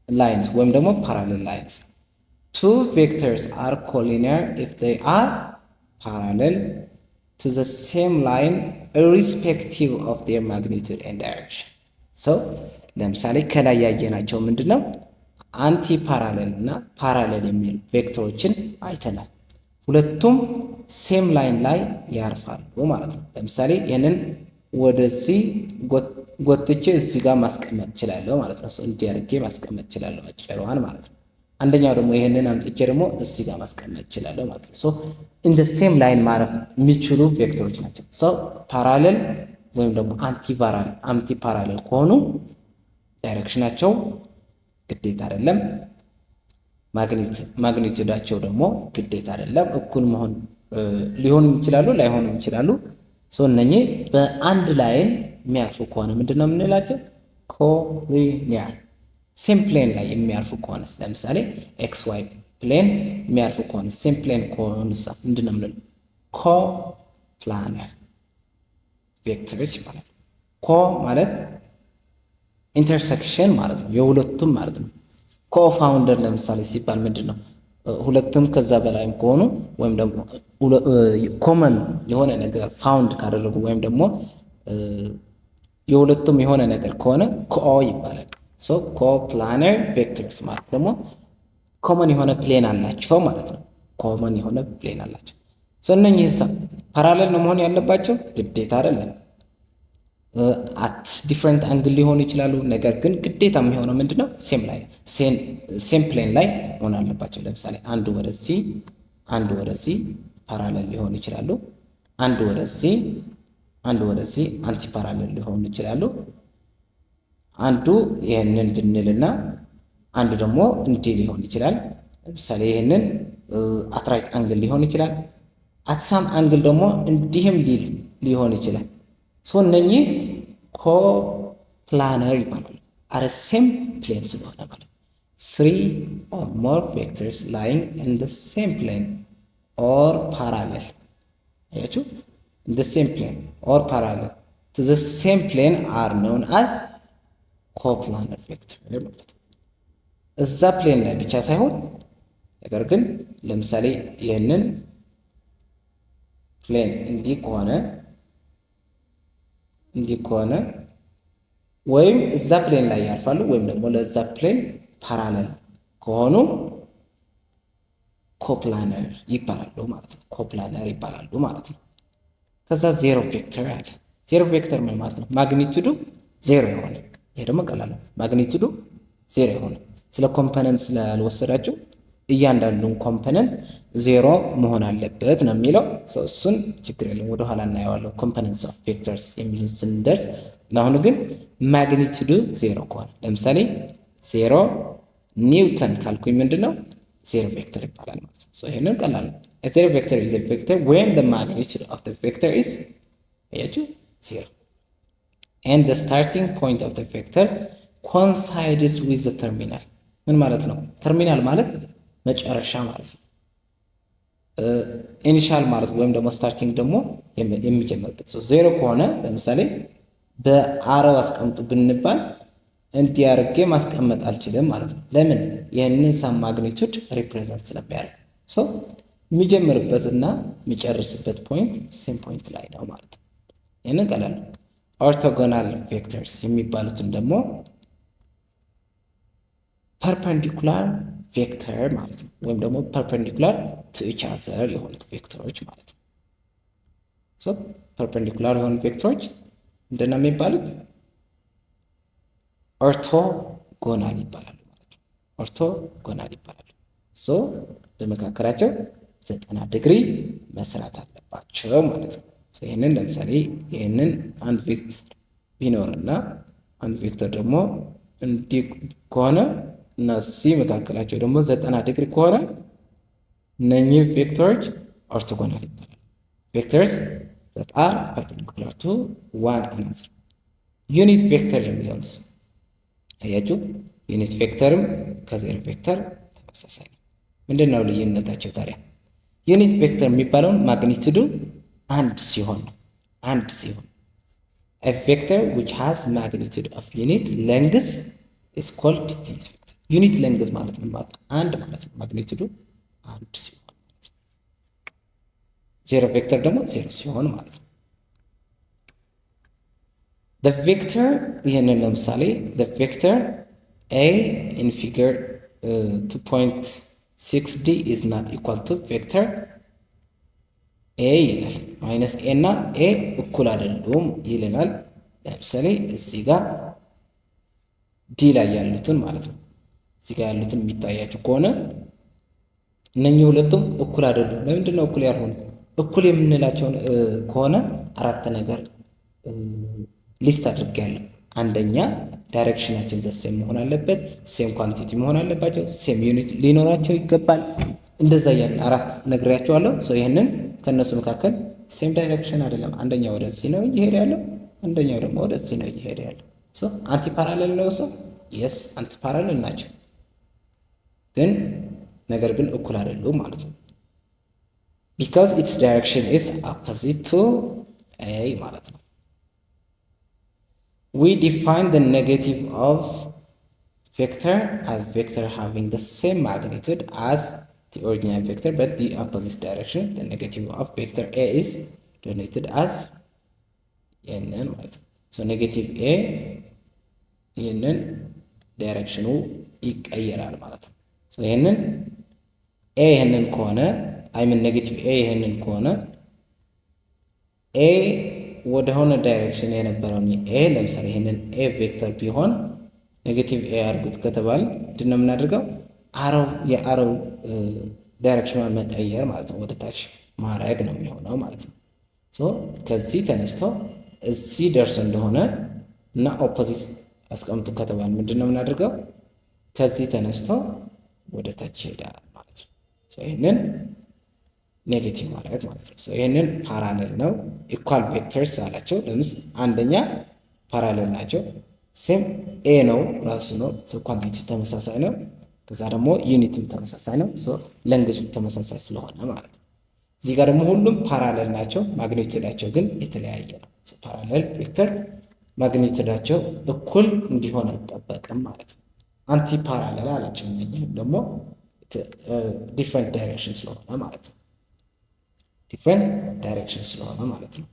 lines ወይም ደግሞ parallel lines. Two vectors are collinear if they are parallel to the same line irrespective of their magnitude and direction. So ለምሳሌ ከላይ ያየናቸው ምንድነው አንቲ ፓራሌል እና ፓራሌል የሚሉ ቬክተሮችን አይተናል። ሁለቱም ሴም ላይን ላይ ያርፋሉ ማለት ነው። ለምሳሌ ይህንን ወደዚህ ጎትቼ እዚህ ጋር ማስቀመጥ እችላለሁ ማለት ነው። እንዲህ አድርጌ ማስቀመጥ እችላለሁ አጭሯን ማለት ነው። አንደኛው ደግሞ ይህንን አምጥቼ ደግሞ እዚህ ጋር ማስቀመጥ እችላለሁ ማለት ነው። ሶ ኢን ዘ ሴም ላይን ማረፍ የሚችሉ ቬክተሮች ናቸው። ሶ ፓራሌል ወይም ደግሞ አንቲ ፓራሌል ከሆኑ ዳይሬክሽናቸው ግዴታ አይደለም፣ ማግኒቱዳቸው ደግሞ ግዴታ አይደለም። እኩል መሆን ሊሆኑ ይችላሉ፣ ላይሆኑ ይችላሉ። ሶ እነኚህ በአንድ ላይን የሚያርፉ ከሆነ ምንድነው የምንላቸው? ኮሊኒያር። ሴም ፕሌን ላይ የሚያርፉ ከሆነ ለምሳሌ ኤክስ ዋይ ፕሌን የሚያርፉ ከሆነ ሴም ፕሌን ከሆነ ምንድነው የምንለው? ኮፕላነር ቬክተርስ ይባላል። ኮ ማለት ኢንተርሴክሽን ማለት ነው፣ የሁለቱም ማለት ነው። ኮፋውንደር ለምሳሌ ሲባል ምንድን ነው? ሁለቱም ከዛ በላይም ከሆኑ ወይም ደግሞ ኮመን የሆነ ነገር ፋውንድ ካደረጉ ወይም ደግሞ የሁለቱም የሆነ ነገር ከሆነ ኮ ይባላል። ሶ ኮፕላነር ቬክተርስ ማለት ደግሞ ኮመን የሆነ ፕሌን አላቸው ማለት ነው። ኮመን የሆነ ፕሌን አላቸው። ሶ እነኚህ ፓራሌል ነው መሆን ያለባቸው ግዴታ አይደለም። አት ዲፍረንት አንግል ሊሆኑ ይችላሉ። ነገር ግን ግዴታ የሚሆነው ምንድነው? ሴም ፕሌን ላይ መሆን አለባቸው። ለምሳሌ አንዱ ወደዚህ ፓራሌል ሊሆኑ ይችላሉ። አንዱ ወደዚህ አንቲ ፓራሌል ሊሆኑ ይችላሉ። አንዱ ይህንን ብንልና አንዱ ደግሞ እንዲህ ሊሆን ይችላል። ለምሳሌ ይህንን አትራይት አንግል ሊሆን ይችላል። አትሳም አንግል ደግሞ እንዲህም ሊሆን ይችላል። ሶ እነኚህ ኮፕላነር ይባላሉ። አረ ሴም ፕሌን ስለሆነ ማለት 3 or more vectors lying in the same plane or parallel አያችሁ፣ in the same plane or parallel to the same plane are known as ኮፕላነር ቬክተር ማለት ነው። እዛ ፕሌን ላይ ብቻ ሳይሆን ነገር ግን ለምሳሌ ይህንን ፕሌን እንዲህ ከሆነ ወይም እዛ ፕሌን ላይ ያርፋሉ ወይም ደግሞ ለዛ ፕሌን ፓራሌል ከሆኑ ኮፕላነር ይባላሉ ማለት ነው። ኮፕላነር ይባላሉ ማለት ነው። ከዛ ዜሮ ቬክተር አለ። ዜሮ ቬክተር ምን ማለት ነው? ማግኒቱዱ ዜሮ የሆነ ይሄ ደግሞ ቀላል ነው። ማግኒቱዱ ዜሮ የሆነ ስለ ኮምፖነንት ስላልወሰዳችሁ እያንዳንዱን ኮምፖነንት ዜሮ መሆን አለበት ነው የሚለው። እሱን ችግር የለም ወደኋላ እናየዋለሁ ኮምፖነንትስ ኦፍ ቬክተርስ የሚሉት ስንደርስ። ለአሁኑ ግን ማግኒቱዱ ዜሮ ከሆነ ለምሳሌ ዜሮ ኒውተን ካልኩኝ ምንድነው ዜሮ ቬክተር ይባላል ማለት ነው። ይሄንን ቀላል ነው። ዜሮ ቬክተር ኢዝ ኤ ቬክተር when the magnitude of the vector is ዜሮ and the starting point of the vector coincides with the terminal። ምን ማለት ነው? ተርሚናል ማለት መጨረሻ ማለት ነው። ኢኒሻል ማለት ወይም ደግሞ ስታርቲንግ ደግሞ የሚጀምርበት ሰው ዜሮ ከሆነ ለምሳሌ በአረው አስቀምጡ ብንባል እንዲህ አድርጌ ማስቀመጥ አልችልም ማለት ነው። ለምን? ይህንን ሳም ማግኒቱድ ሪፕሬዘንት ስለሚያደርግ ሰው የሚጀምርበትና የሚጨርስበት ፖይንት ሴም ፖይንት ላይ ነው ማለት ነው። ይህንን ቀላል ነው። ኦርቶጎናል ቬክተርስ የሚባሉትን ደግሞ ፐርፐንዲኩላር ቬክተር ማለት ነው። ወይም ደግሞ ፐርፐንዲኩላር ቱ ኢች አዘር የሆኑት ቬክተሮች ማለት ነው። ሶ ፐርፐንዲኩላር የሆኑ ቬክተሮች ምንድነው የሚባሉት? ኦርቶጎናል ይባላሉ ማለት ነው። ኦርቶጎናል ይባላሉ። ሶ በመካከላቸው 90 ዲግሪ መስራት አለባቸው ማለት ነው። ይህንን ለምሳሌ ይህንን አንድ ቬክተር ቢኖርና አንድ ቬክተር ደግሞ እንዲህ ከሆነ እና እዚህ መካከላቸው ደግሞ 90 ዲግሪ ከሆነ እነኚህ ቬክተሮች ኦርቶጎናል ይባላሉ። ቬክተርስ that are perpendicular to one another። ዩኒት ቬክተር የሚለውንስ አያችሁ? ዩኒት ቬክተርም ከዜሮ ቬክተር ተመሳሳይ ነው። ምንድን ነው ልዩነታቸው ታዲያ? ዩኒት ቬክተር የሚባለውን ማግኒቱዱ አንድ ሲሆን ነው። አንድ ሲሆን a vector which has magnitude of unit length is called unit vector። ዩኒት ሌንግዝ ማለት ምን ማለት ነው? አንድ ማለት ነው። ማግኒቱዱ አንድ ሲሆን ማለት ነው። ዜሮ ቬክተር ደግሞ ዜሮ ሲሆን ማለት ነው። the vector ይህንን ለምሳሌ the vector a in figure 2.6d is not equal to vector a ይላል። ማይነስ ኤ እና ኤ እኩል አይደሉም ይለናል። ለምሳሌ እዚህ ጋር ዲ ላይ ያሉትን ማለት ነው። እዚህ ጋር ያሉትን የሚታያችሁ ከሆነ እነኚህ ሁለቱም እኩል አይደሉም። ለምንድን ነው እኩል ያልሆኑ? እኩል የምንላቸውን ከሆነ አራት ነገር ሊስት አድርጌያለሁ። አንደኛ ዳይሬክሽናቸው ዘሴም መሆን አለበት፣ ሴም ኳንቲቲ መሆን አለባቸው፣ ሴም ዩኒት ሊኖራቸው ይገባል። እንደዛ እያልን አራት ነግሬያቸዋለሁ። ይህንን ከእነሱ መካከል ሴም ዳይሬክሽን አይደለም፣ አንደኛው ወደዚህ ነው እየሄደ ያለው፣ አንደኛው ደግሞ ወደዚህ ነው እየሄደ ያለው። አንቲ ፓራሌል ነው። የስ አንቲ ፓራሌል ናቸው፣ ግን ነገር ግን እኩል አይደሉም ማለት ነው። ቢካዝ ኢትስ ዳይሬክሽን ኢዝ ኦፖዚት ቱ ኤ ማለት ነው። we define the negative of vector as vector having the same magnitude as the original vector but the opposite direction. The negative of vector a is denoted as ይህንን ማለት ነው። ኔጌቲቭ ኤ ይህንን ዳይሬክሽኑ ይቀየራል ማለት ነው። ይህንን ኤ ይህንን ከሆነ አይምን ኔጌቲቭ ኤ ይህንን ከሆነ ኤ ወደሆነ ዳይሬክሽን የነበረውን ኤ ለምሳሌ ይህንን ኤ ቬክተር ቢሆን ኔጌቲቭ ኤ አድርጉት ከተባለ ምንድን ነው የምናደርገው? የአረው ዳይሬክሽኗን መቀየር ማለት ነው፣ ወደ ታች ማድረግ ነው የሚሆነው ማለት ነው። ከዚህ ተነስቶ እዚህ ደርሶ እንደሆነ እና ኦፖዚት አስቀምጡ ከተባለ ምንድን ነው የምናደርገው? ከዚህ ተነስቶ ወደ ታች ይሄዳል ማለት ነው። ይህንን ኔጌቲቭ ማለት ማለት ነው። ይህንን ፓራሌል ነው። ኢኳል ቬክተርስ አላቸው። ለምስ አንደኛ ፓራሌል ናቸው። ሴም ኤ ነው ራሱ ነው። ኳንቲቲ ተመሳሳይ ነው። ከዛ ደግሞ ዩኒትም ተመሳሳይ ነው። ለንግዙ ተመሳሳይ ስለሆነ ማለት ነው። እዚህ ጋር ደግሞ ሁሉም ፓራሌል ናቸው። ማግኒቱዳቸው ግን የተለያየ ነው። ፓራሌል ቬክተር ማግኒቱዳቸው እኩል እንዲሆን አይጠበቅም ማለት ነው። አንቲ ፓራሌል አላቸው። ይህም ደግሞ ዲፍረንት ዳይሬክሽን ስለሆነ ማለት ነው። ዲፍረንት ዳይሬክሽን ስለሆነ ማለት ነው።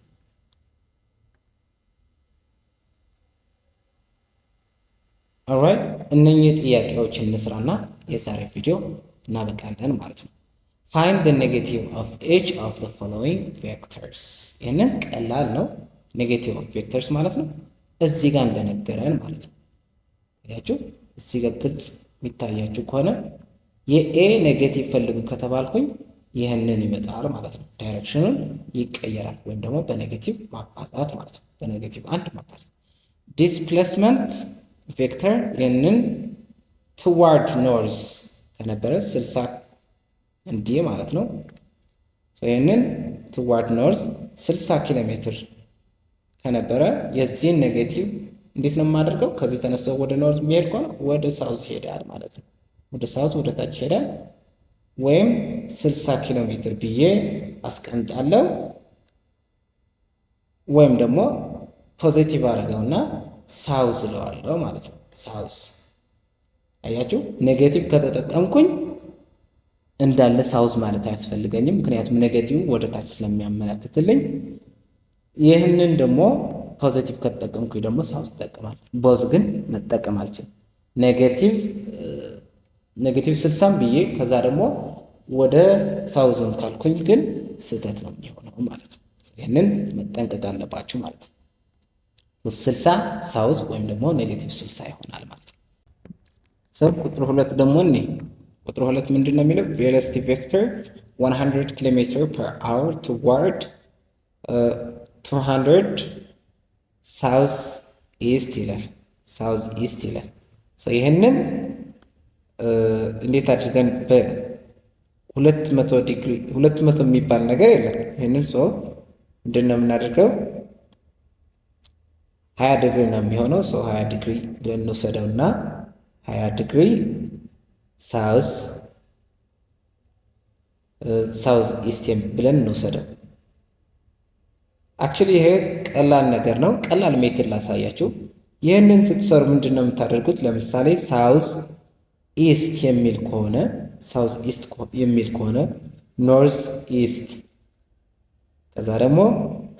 ኦልራይት እነኚህ ጥያቄዎችን እንስራና የዛሬ ቪዲዮ እናበቃለን ማለት ነው። ፋይንድ the negative of each of the following vectors። ይህንን ቀላል ነው። ኔጌቲቭ ኦፍ ቬክተርስ ማለት ነው። እዚህ ጋር እንደነገረን ማለት ነው። ያችሁ እዚህ ጋር ግልጽ የሚታያችሁ ከሆነ የኤ ኔጌቲቭ ፈልጉ ከተባልኩኝ ይህንን ይመጣል ማለት ነው። ዳይሬክሽኑን ይቀየራል ወይም ደግሞ በኔጌቲቭ ማባዛት ማለት ነው። በኔጌቲቭ አንድ ማባዛት። ዲስፕሌስመንት ቬክተር ይህንን ትዋርድ ኖርዝ ከነበረ 60 እንዲህ ማለት ነው። ይህንን ትዋርድ ኖርዝ 60 ኪሎ ሜትር ከነበረ የዚህን ኔጌቲቭ እንዴት ነው የማደርገው? ከዚህ ተነስተው ወደ ኖርዝ የሚሄድ ከሆነ ወደ ሳውዝ ሄዳል ማለት ነው። ወደ ሳውዝ ወደ ታች ሄዳል። ወይም 60 ኪሎ ሜትር ብዬ አስቀምጣለሁ። ወይም ደግሞ ፖዚቲቭ አድርገውና ሳውዝ እለዋለሁ ማለት ነው። ሳውዝ አያችሁ፣ ኔጌቲቭ ከተጠቀምኩኝ እንዳለ ሳውዝ ማለት አያስፈልገኝም፣ ምክንያቱም ኔጌቲቭ ወደ ታች ስለሚያመለክትልኝ። ይህንን ደግሞ ፖዚቲቭ ከተጠቀምኩኝ ደግሞ ሳውዝ ይጠቀማል። ቦዝ ግን መጠቀም አልችልም። ኔጌቲቭ 60 ብዬ ከዛ ደግሞ ወደ ሳውዝን ካልኩኝ ግን ስህተት ነው የሚሆነው ማለት ነው። ይህንን መጠንቀቅ አለባችሁ ማለት ነው። 60 ሳውዝ ወይም ደግሞ ኔጌቲቭ 60 ይሆናል ማለት ነው። ቁጥር 2 ደግሞ ቁጥር 2 ምንድን ነው የሚለው? ቬሎሲቲ ቬክተር 100 ኪሎ ሜትር ፐር አወር ቱዋርድ 200 ሳውዝ ኢስት ይላል። ሳውዝ ኢስት ይላል። ይህንን እንዴት አድርገን በ200 ዲግሪ 200 የሚባል ነገር የለም። ይህንን ምንድን ነው የምናደርገው? 20 ዲግሪ ነው የሚሆነው። 20 ዲግሪ ብለን እንወሰደው እና 20 ዲግሪ ሳውዝ ኢስት ብለን እንወሰደው። አክቹሊ ይሄ ቀላል ነገር ነው። ቀላል ሜትድ ላሳያችሁ። ይህንን ስትሰሩ ምንድን ነው የምታደርጉት? ለምሳሌ ሳውዝ ኢስት የሚል ከሆነ ኖርዝ ኢስት፣ ከዛ ደግሞ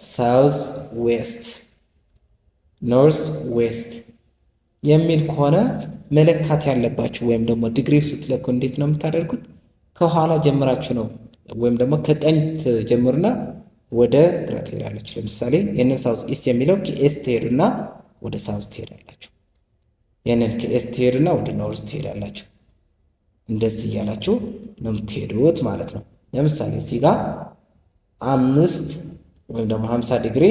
ሳውዝ ዌስት፣ ኖርዝ ዌስት የሚል ከሆነ መለካት ያለባችሁ ወይም ደግሞ ዲግሪው ስትለኩ እንዴት ነው የምታደርጉት? ከኋላ ጀምራችሁ ነው ወይም ደግሞ ከቀኝ ጀምሩና ወደ ግራ ትሄዳላችሁ። ለምሳሌ ይህንን ሳውዝ ኢስት የሚለው ከኤስት ትሄዱና ወደ ሳውዝ ትሄዳላችሁ። ይህንን ከኤስት ትሄዱና ወደ ኖርዝ ትሄዳላችሁ። እንደዚህ እያላችሁ ነው የምትሄዱት ማለት ነው። ለምሳሌ እዚህ ጋር 5 ወይም ደግሞ 50 ዲግሪ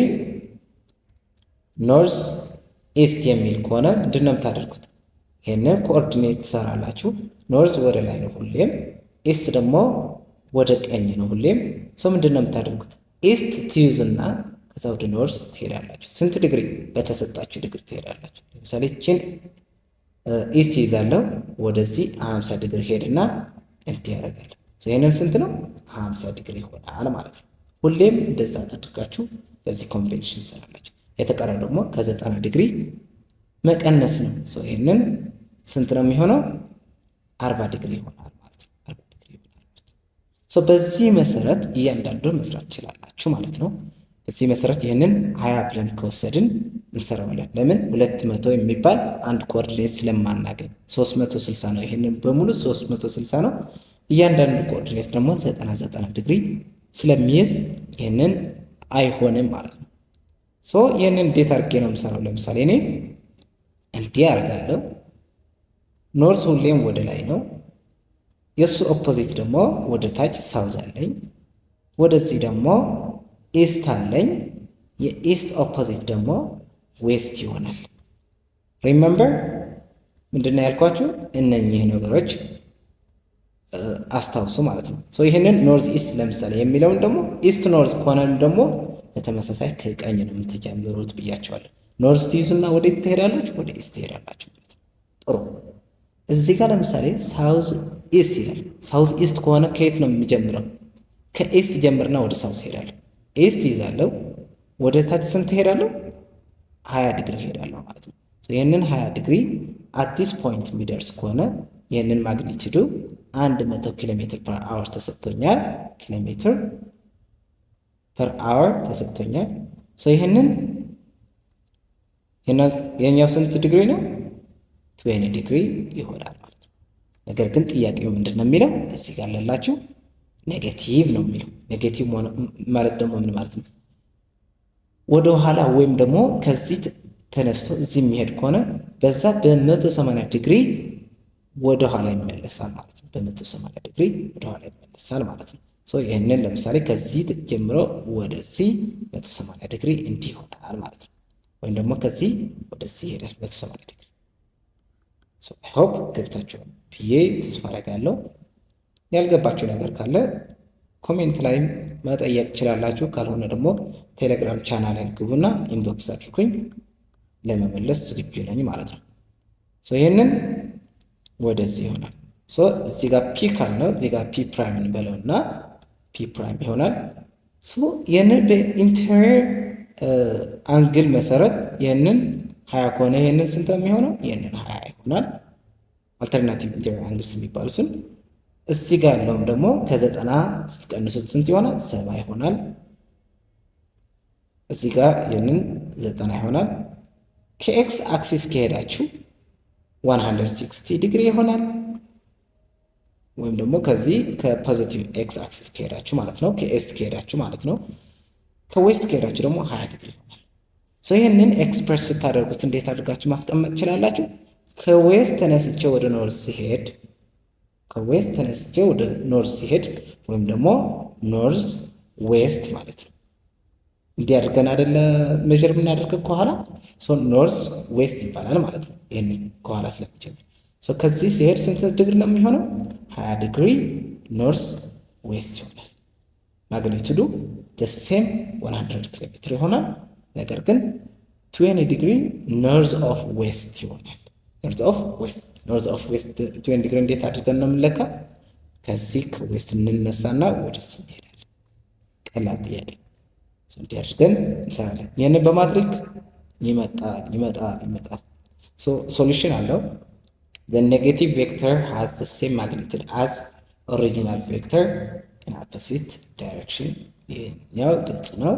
ኖርዝ ኢስት የሚል ከሆነ ምንድን ነው የምታደርጉት? ይህንን ኮኦርዲኔት ትሰራላችሁ። ኖርዝ ወደ ላይ ነው ሁሌም፣ ኢስት ደግሞ ወደ ቀኝ ነው ሁሌም። ሰው ምንድን ነው የምታደርጉት? ኢስት ትይዙና ከዛ ወደ ኖርዝ ትሄዳላችሁ። ስንት ዲግሪ? በተሰጣችሁ ዲግሪ ትሄዳላችሁ። ለምሳሌ ችን ኢስት ይዛለሁ፣ ወደዚህ 50 ዲግሪ ሄድና እንት ያደርጋል። ይህንን ስንት ነው? 50 ዲግሪ ይሆናል ማለት ነው። ሁሌም እንደዛ አድርጋችሁ በዚህ ኮንቬንሽን ትሰራላችሁ። የተቀረው ደግሞ ከ90 ዲግሪ መቀነስ ነው። ይህንን ስንት ነው የሚሆነው? 40 ዲግሪ ይሆናል ማለት ነው። 40 ዲግሪ ይሆናል ማለት ነው። በዚህ መሰረት እያንዳንዱን መስራት ትችላላችሁ ማለት ነው። በዚህ መሰረት ይህንን 20 ብለን ከወሰድን እንሰራዋለን። ለምን 200 የሚባል አንድ ኮኦርዲኔት ስለማናገኝ 360 ነው። ይህንን በሙሉ 360 ነው። እያንዳንዱ ኮኦርዲኔት ደግሞ 90 ዲግሪ ስለሚይዝ ይህንን አይሆንም ማለት ነው። ይህንን እንዴት አድርጌ ነው የምሰራው? ለምሳሌ እኔ እንዲህ አደርጋለሁ። ኖርዝ ሁሌም ወደ ላይ ነው። የእሱ ኦፖዚት ደግሞ ወደ ታች ሳውዝ አለኝ። ወደዚህ ደግሞ ኢስት አለኝ። የኢስት ኦፖዚት ደግሞ ዌስት ይሆናል። ሪመምበር ምንድነው ያልኳችሁ? እነኚህ ነገሮች አስታውሱ ማለት ነው። ይህንን ኖርዝ ኢስት ለምሳሌ የሚለውን ደግሞ ኢስት ኖርዝ ከሆነም ደግሞ በተመሳሳይ ከቀኝ ነው የምትጀምሩት ብያቸዋለሁ። ኖርዝ ትይዙና ወዴት ትሄዳላችሁ? ወደ ኢስት ትሄዳላችሁ ማለት ነው። ጥሩ። እዚህ ጋር ለምሳሌ ሳውዝ ኢስት ይላል። ሳውዝ ኢስት ከሆነ ከየት ነው የሚጀምረው? ከኢስት ጀምርና ወደ ሳውዝ ሄዳለሁ። ኢስት ይዛለሁ፣ ወደ ታች ስንት ሄዳለሁ? 20 ዲግሪ ሄዳለሁ ማለት ነው። ይህንን 20 ዲግሪ አዲስ ፖይንት የሚደርስ ከሆነ ይህንን ማግኒቲዩዱ 100 ኪሎ ሜትር ፐር አወር ተሰጥቶኛል። ኪሎ ሜትር ፐር አወር ተሰጥቶኛል። ይህንን የኛው ስንት ዲግሪ ነው? 20 ዲግሪ ይሆናል ማለት ነው። ነገር ግን ጥያቄው ምንድን ነው የሚለው? እዚህ ጋር ላላችሁ ኔጌቲቭ ነው የሚለው። ኔጌቲቭ ማለት ደግሞ ምን ማለት ነው? ወደ ኋላ ወይም ደግሞ ከዚህ ተነስቶ እዚህ የሚሄድ ከሆነ በዛ በ180 ዲግሪ ወደ ኋላ ይመለሳል ማለት ነው። በ180 ዲግሪ ወደ ኋላ ይመለሳል ማለት ነው። ይህንን ለምሳሌ ከዚህ ጀምሮ ወደዚህ 180 ዲግሪ እንዲህ ይሆናል ማለት ነው። ወይም ደግሞ ከዚህ ወደዚህ ይሄዳል 180 ዲግሪ። አይ ሆፕ ገብታችሁ ብዬ ተስፋ አደርጋለሁ። ያልገባችሁ ነገር ካለ ኮሜንት ላይ መጠየቅ ትችላላችሁ። ካልሆነ ደግሞ ቴሌግራም ቻናል ላይ ግቡና ኢንቦክስ አድርጉኝ፣ ለመመለስ ዝግጁ ነኝ ማለት ነው። ይህንን ወደዚህ ይሆናል። እዚህ ጋር ፒ ካልነው እዚህ ጋር ፒ ፕራይም እንበለውና ፒ ፕራይም ይሆናል። ይህንን በኢንቴሪየር አንግል መሰረት ይህንን 20 ከሆነ ይህንን ስንት የሚሆነው? ይህንን 20 ይሆናል። አልተርናቲቭ ኢንቴሪየር አንግልስ የሚባሉትን እዚህ ጋር ያለውም ደግሞ ከ90 ስትቀንሱት ስንት ይሆናል? 70 ይሆናል። እዚህ ጋር ይህንን 90 ይሆናል። ከኤክስ አክሲስ ከሄዳችሁ 160 ዲግሪ ይሆናል። ወይም ደግሞ ከዚህ ከፖዚቲቭ ኤክስ አክሲስ ከሄዳችሁ ማለት ነው፣ ከኤስት ከሄዳችሁ ማለት ነው። ከዌስት ከሄዳችሁ ደግሞ 20 ዲግሪ ይሆናል። ይህንን ኤክስፕረስ ስታደርጉት እንዴት አድርጋችሁ ማስቀመጥ ትችላላችሁ? ከዌስት ተነስቼ ወደ ኖርዝ ሲሄድ ወይም ደግሞ ኖርዝ ዌስት ማለት ነው። እንዲህ አድርገን አይደለ ሜዥር የምናደርገው ከኋላ ኖርዝ ዌስት ይባላል ማለት ነው። ይህንን ከኋላ ስለሚጀምር ከዚህ ሲሄድ ስንት ዲግሪ ነው የሚሆነው? 20 ዲግሪ ኖርዝ ዌስት ይሆናል። ማግኒቱዱ ሴም 100 ኪሎ ሜትር ይሆናል። ነገር ግን 20 ዲግሪ ኖርዝ ኦፍ ዌስት ይሆናል። ኖርዝ ኦፍ ዌስት 20 ዲግሪ እንዴት አድርገን ነው የምንለካ? ከዚህ ከዌስት እንነሳና ወደዚህ እንሄዳለን። ቀላል ጥያቄ እንዲህ አድርገን እንሰራለን። ይህንን በማድረግ ይመጣል። ሶሉሽን አለው። the negative vector has the same magnitude as original vector in opposite direction። ይሄኛው ግልጽ ነው።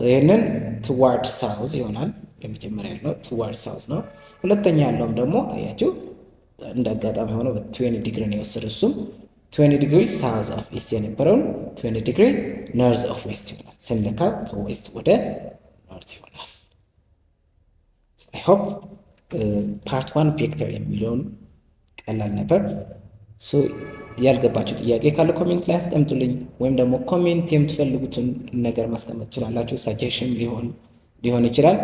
ይህንን toward south ይሆናል። የመጀመሪያ ያለው toward south ነው። ሁለተኛ ያለውም ደግሞ አያችሁ እንደ አጋጣሚ ሆኖ በ20 ዲግሪ ነው የወሰደው። እሱም 20 ዲግሪ ሳውዝ ኦፍ ኢስት የነበረውን 20 ዲግሪ ኖርዝ ኦፍ ዌስት ይሆናል። ስንለካው ከዌስት ወደ ኖርዝ ይሆናል። አይ ሆፕ ፓርት 1 ቬክተር የሚለውን ቀላል ነበር። ያልገባችሁ ጥያቄ ካለ ኮሜንት ላይ አስቀምጡልኝ፣ ወይም ደግሞ ኮሜንት የምትፈልጉትን ነገር ማስቀመጥ ትችላላችሁ። ሳጀሽን ሊሆን ይችላል።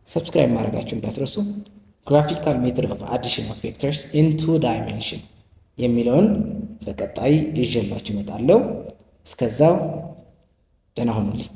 ሰብስክራይብ ማድረጋችሁ እንዳትረሱ። ግራፊካል ሜትድ ኦፍ አዲሽን ኦፍ ቬክተርስ ኢን 2 ዳይሜንሽን የሚለውን በቀጣይ ይዤላችሁ እመጣለሁ። እስከዛው ደህና ሁኑልኝ።